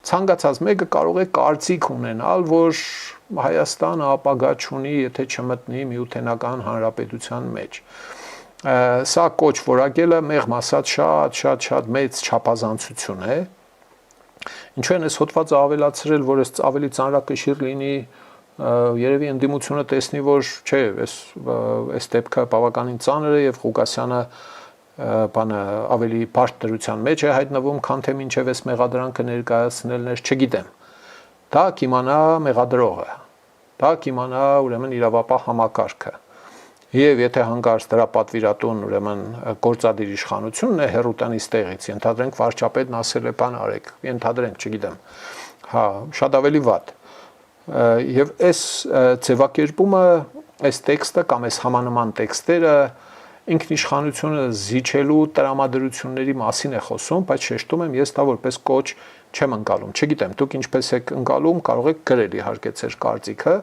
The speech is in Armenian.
ցանկացած մեկը կարող է կարծիք ունենալ, որ Հայաստանը ապագա չունի, եթե չմտնի Միութենական Հանրապետության մեջ։ Սա կոչ որակելը մեղմ ասած շատ մեծ չափազանցություն է։ Ինչու են այս հոդվածը ավելացրել, որ այս ավելի ծանրակշիռ լինի, երևի ընդդիմությունը տեսնի, որ չէ, այս դեպքը բավականին ծանր է եւ Ղուկասյանը բանը ավելի բարդ դրության մեջ է հայտնվում, քան թե մինչև այս մեղադրանքը ներկայացնելն էր, չգիտեմ։ Դա կիմանա մեղադրողը, դա կիմանա ուրեմն իրավապահ համակարգը։ Եվ եթե հանկարծ դրա պատվիրատուն ուրեմն գործադիր իշխանությունն է հերուտանից տեղից, ենթադրենք վարչապետն ասել է բան արեք, ենթադրենք, չգիտեմ։ Հա, շատ ավելի վատ։ Եվ այս ձևակերպումը, այս տեքստը կամ այս համանման տեքստերը ինքնիշխանությունը զիջելու տրամադրությունների մասին է խոսում, բայց շեշտում եմ, ես դա որպես կոչ չեմ ընկալում։ Չգիտեմ, դուք ինչպես եք ընկալում, կարող եք գրել իհարկե ձեր կարծիքը։